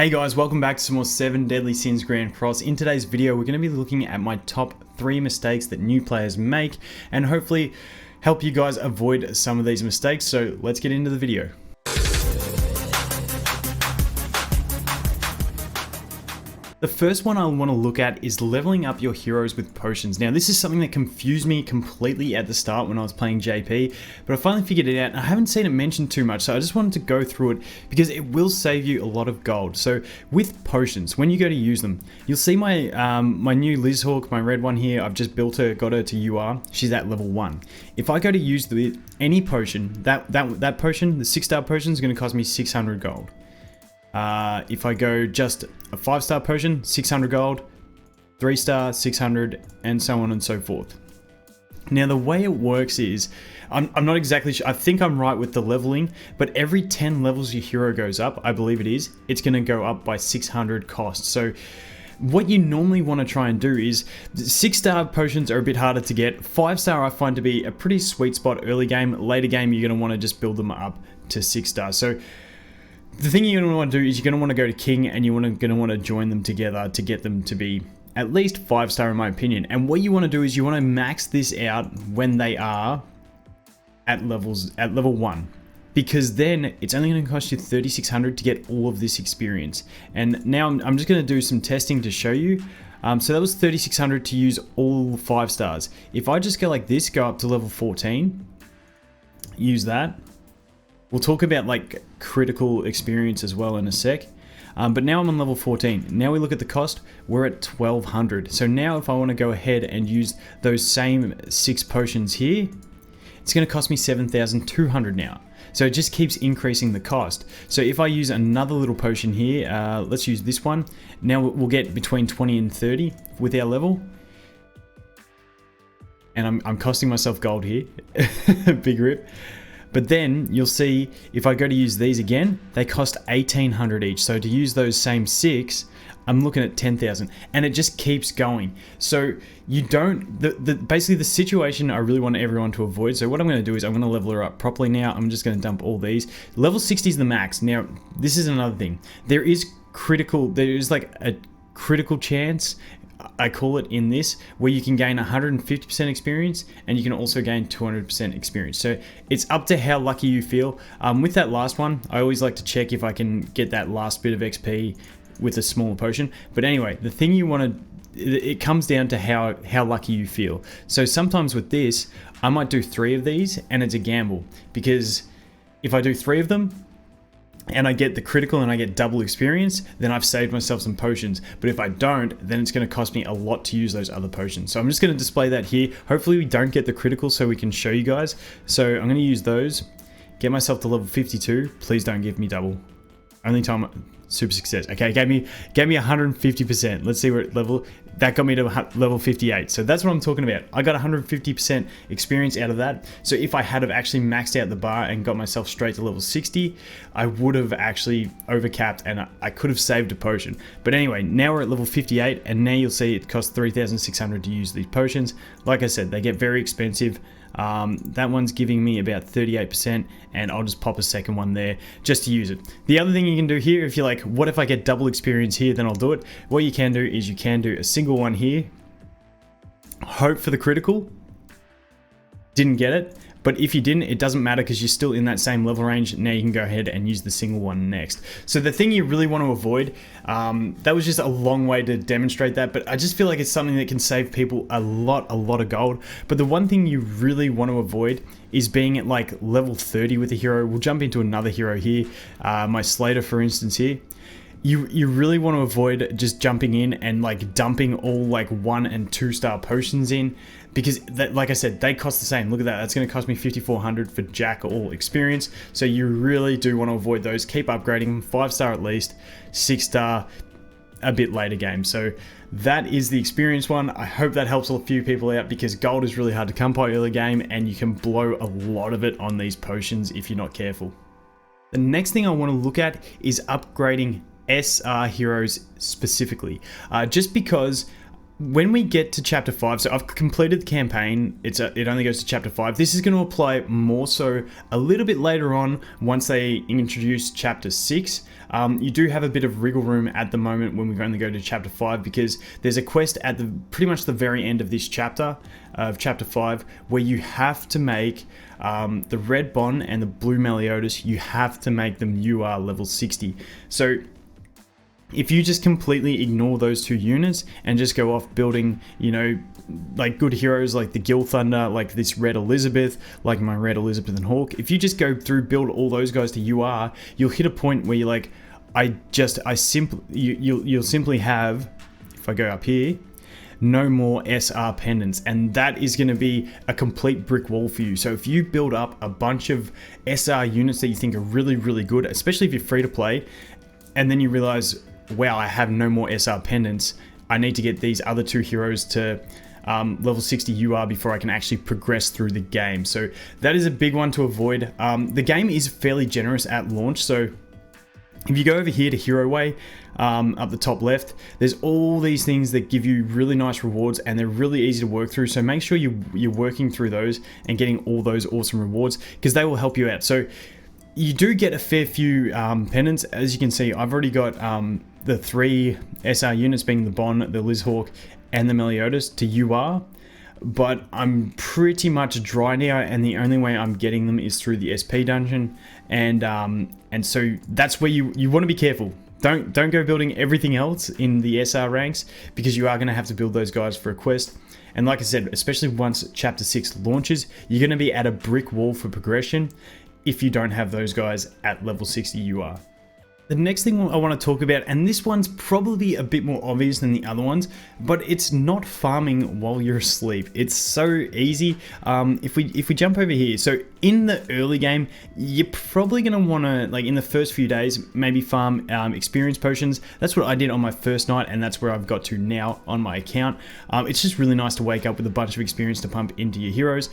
Hey guys, welcome back to some more 7 Deadly Sins Grand Cross. In today's video, we're going to be looking at my top 3 mistakes that new players make and hopefully help you guys avoid some of these mistakes. So let's get into the video. The first one I want to look at is leveling up your heroes with potions. Now, this is something that confused me completely at the start when I was playing JP, but I finally figured it out and I haven't seen it mentioned too much, so I just wanted to go through it because it will save you a lot of gold. So with potions, when you go to use them, you'll see my my new Lizhawk, my red one here. I've just built her, got her to UR. She's at level 1. If I go to use any potion, that potion, the 6-star potion, is going to cost me 600 gold. If I go just a 5-star potion, 600 gold, 3-star, 600, and so on and so forth. Now the way it works is, I'm not exactly sure, I think I'm right with the leveling, but every 10 levels your hero goes up, I believe it is, it's going to go up by 600 cost. So what you normally want to try and do is, 6-star potions are a bit harder to get. 5-star I find to be a pretty sweet spot early game. Later game you're going to want to just build them up to 6-star. So the thing you're going to want to do is you're going to want to go to King and you're going to want to join them together to get them to be at least 5-star in my opinion. And what you want to do is you want to max this out when they are at level 1. Because then it's only going to cost you 3,600 to get all of this experience. And now I'm just going to do some testing to show you. So that was 3,600 to use all 5 stars. If I just go like this, go up to level 14, use that. We'll talk about like critical experience as well in a sec. But now I'm on level 14. Now we look at the cost, we're at 1,200. So now if I want to go ahead and use those same 6 potions here, it's going to cost me 7,200 now. So it just keeps increasing the cost. So if I use another little potion here, let's use this one. Now we'll get between 20 and 30 with our level. And I'm costing myself gold here, big rip. But then you'll see if I go to use these again, they cost 1,800 each. So to use those same 6, I'm looking at 10,000 and it just keeps going. So you don't, basically the situation I really want everyone to avoid. So what I'm going to do is I'm going to level her up properly now. I'm just going to dump all these. Level 60 is the max. Now, this is another thing. There is like a critical chance, I call it in this, where you can gain 150% experience and you can also gain 200% experience. So it's up to how lucky you feel. With that last one, I always like to check if I can get that last bit of XP with a smaller potion. But anyway, the thing you want to, it comes down to how lucky you feel. So sometimes with this, I might do 3 of these and it's a gamble, because if I do 3 of them, and I get the critical and I get double experience, then I've saved myself some potions. But if I don't, then it's going to cost me a lot to use those other potions. So I'm just going to display that here. Hopefully we don't get the critical so we can show you guys. So I'm going to use those, get myself to level 52. Please don't give me double. Only time, super success. Okay, gave me 150%. Let's see what level, that got me to level 58. So that's what I'm talking about. I got 150% experience out of that. So if I had have actually maxed out the bar and got myself straight to level 60, I would have actually overcapped and I could have saved a potion. But anyway, now we're at level 58 and now you'll see it costs 3,600 to use these potions. Like I said, they get very expensive. That one's giving me about 38% and I'll just pop a second one there just to use it. The other thing you can do here, if you're like, what if I get double experience here, then I'll do it. What you can do is you can do a single one here, hope for the critical, didn't get it. But if you didn't, it doesn't matter because you're still in that same level range. Now you can go ahead and use the single one next. So the thing you really want to avoid, that was just a long way to demonstrate that, but I just feel like it's something that can save people a lot of gold. But the one thing you really want to avoid is being at like level 30 with a hero. We'll jump into another hero here, my Slater for instance here. You really want to avoid just jumping in and like dumping all like 1 and 2-star potions in, because that, like I said, they cost the same. Look at that, that's going to cost me 5,400 for Jack all experience. So you really do want to avoid those. Keep upgrading them, 5-star at least, 6-star a bit later game. So that is the experience one. I hope that helps a few people out, because gold is really hard to come by early game and you can blow a lot of it on these potions if you're not careful. The next thing I want to look at is upgrading SR heroes specifically, just because when we get to chapter 5, so I've completed the campaign, it only goes to chapter 5. This is going to apply more so a little bit later on once they introduce chapter 6. You do have a bit of wriggle room at the moment when we only go to chapter 5, because there's a quest at the pretty much the very end of this chapter, of chapter 5, where you have to make the red Bon and the blue Meliodas, you have to make them UR level 60. So if you just completely ignore those 2 units and just go off building, you know, like good heroes like the Gil Thunder, like this Red Elizabeth, like my Red Elizabeth and Hawk, if you just go through, build all those guys to UR, you'll hit a point where you're like, you'll simply have, if I go up here, no more SR pendants, and that is going to be a complete brick wall for you. So if you build up a bunch of SR units that you think are really, really good, especially if you're free to play, and then you realize, wow, I have no more SR pendants, I need to get these other 2 heroes to level 60 UR before I can actually progress through the game. So that is a big one to avoid. The game is fairly generous at launch, so if you go over here to Hero Way, up the top left, there's all these things that give you really nice rewards, and they're really easy to work through. So make sure you're working through those and getting all those awesome rewards, because they will help you out. So you do get a fair few pendants. As you can see, I've already got the 3 SR units, being the Bon, the Lizhawk, and the Meliodas to UR. But I'm pretty much dry now, and the only way I'm getting them is through the SP dungeon, and so that's where you want to be careful. Don't go building everything else in the SR ranks, because you are going to have to build those guys for a quest. And like I said, especially once chapter 6 launches, you're going to be at a brick wall for progression if you don't have those guys at level 60 UR. The next thing I want to talk about, and this one's probably a bit more obvious than the other ones, but it's not farming while you're asleep. It's so easy. If we jump over here, so in the early game, you're probably going to want to, like in the first few days, maybe farm experience potions. That's what I did on my first night, and that's where I've got to now on my account. It's just really nice to wake up with a bunch of experience to pump into your heroes.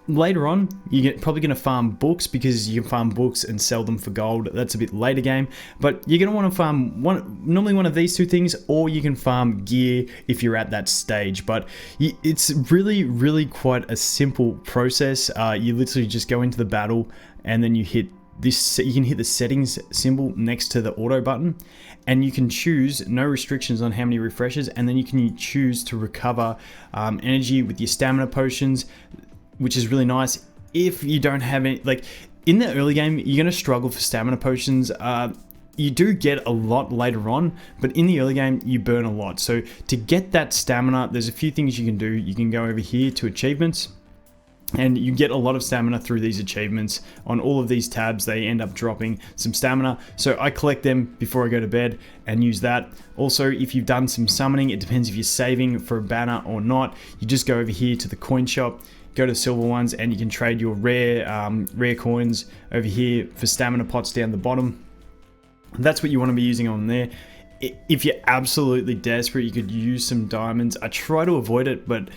Later on, you're probably going to farm books, because you can farm books and sell them for gold. That's a bit later game, but you're going to want to farm normally one of these 2 things, or you can farm gear if you're at that stage. But it's really, really quite a simple process. You literally just go into the battle, and then you hit this. You can hit the settings symbol next to the auto button, and you can choose no restrictions on how many refreshes, and then you can choose to recover energy with your stamina potions, which is really nice. If you don't have any, like in the early game, you're going to struggle for stamina potions. You do get a lot later on, but in the early game, you burn a lot. So to get that stamina, there's a few things you can do. You can go over here to achievements, and you get a lot of stamina through these achievements. On all of these tabs, they end up dropping some stamina. So I collect them before I go to bed and use that. Also, if you've done some summoning, it depends if you're saving for a banner or not. You just go over here to the coin shop, go to silver ones, and you can trade your rare coins over here for stamina pots down the bottom. That's what you want to be using on there. If you're absolutely desperate, you could use some diamonds. I try to avoid it, but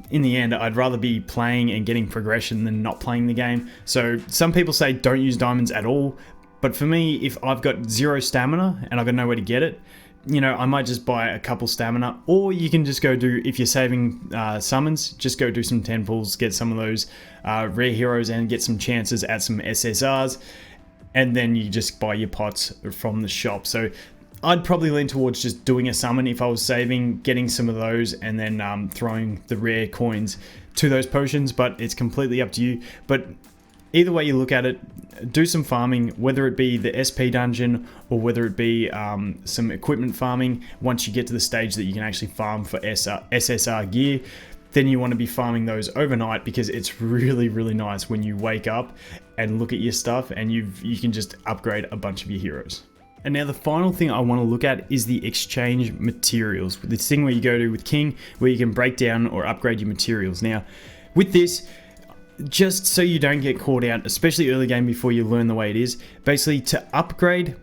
in the end, I'd rather be playing and getting progression than not playing the game. So some people say don't use diamonds at all, but for me, if I've got 0 stamina and I've got nowhere to get it, you know, I might just buy a couple stamina, or you can just go do, if you're saving summons, just go do some 10 pulls, get some of those rare heroes and get some chances at some SSRs, and then you just buy your pots from the shop. So I'd probably lean towards just doing a summon if I was saving, getting some of those, and then throwing the rare coins to those potions, but it's completely up to you. But either way you look at it, do some farming, whether it be the SP dungeon or whether it be some equipment farming. Once you get to the stage that you can actually farm for SSR gear, then you want to be farming those overnight, because it's really, really nice when you wake up and look at your stuff and you can just upgrade a bunch of your heroes. And now the final thing I want to look at is the exchange materials. This thing where you go to with King, where you can break down or upgrade your materials. Now, with this, just so you don't get caught out, especially early game before you learn the way it is, basically to upgrade,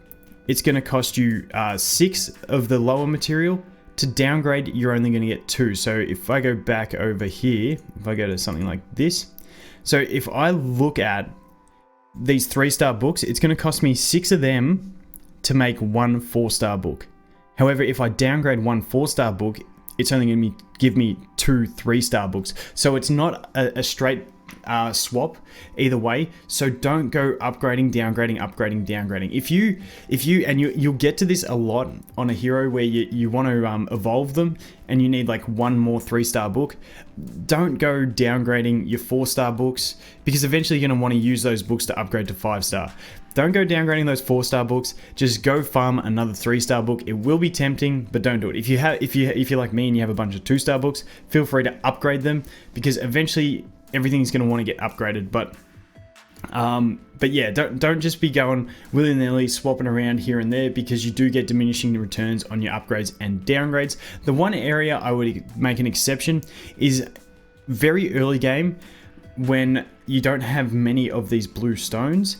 it's going to cost you 6 of the lower material. To downgrade, you're only going to get 2. So if I go back over here, if I go to something like this, so if I look at these 3-star books, it's going to cost me 6 of them to make 1 4-star book. However, if I downgrade 1 4-star book, it's only going to give me 2 3-star books. So it's not a straight swap either way. So don't go upgrading, downgrading. If you and you'll get to this a lot on a hero where you want to evolve them and you need like one more 3-star book. Don't go downgrading your 4-star books, because eventually you're going to want to use those books to upgrade to 5-star. Don't go downgrading those 4-star books. Just go farm another 3-star book. It will be tempting, but don't do it. If you're like me and you have a bunch of 2-star books, feel free to upgrade them, because eventually everything's going to want to get upgraded. But yeah, don't just be going willy-nilly swapping around here and there, because you do get diminishing returns on your upgrades and downgrades. The one area I would make an exception is very early game, when you don't have many of these blue stones.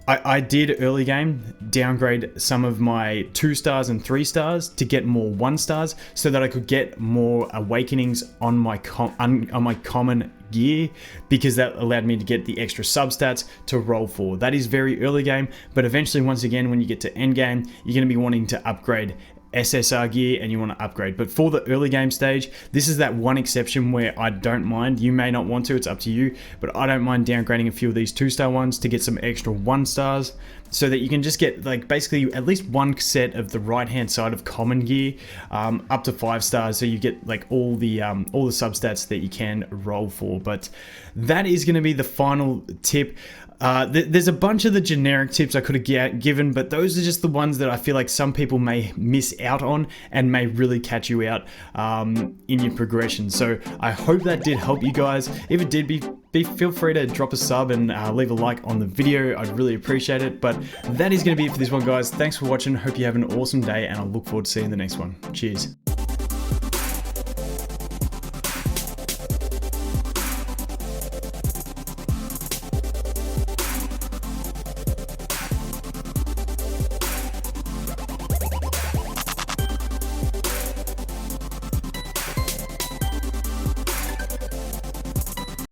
I did early game downgrade some of my 2-stars and 3-stars to get more 1-stars, so that I could get more awakenings on my common gear, because that allowed me to get the extra substats to roll for. That is very early game, but eventually, once again, when you get to end game, you're going to be wanting to upgrade SSR gear and you want to upgrade. But for the early game stage, this is that one exception where I don't mind. You may not want to, it's up to you, but I don't mind downgrading a few of these 2-star ones to get some extra 1-stars, so that you can just get like basically at least one set of the right hand side of common gear up to 5-stars, so you get like all the substats that you can roll for. But that is going to be the final tip. There's a bunch of the generic tips I could have given, but those are just the ones that I feel like some people may miss out on and may really catch you out in your progression. So I hope that did help you guys. If it did, feel free to drop a sub and leave a like on the video. I'd really appreciate it. But that is going to be it for this one, guys. Thanks for watching. Hope you have an awesome day, and I look forward to seeing the next one. Cheers.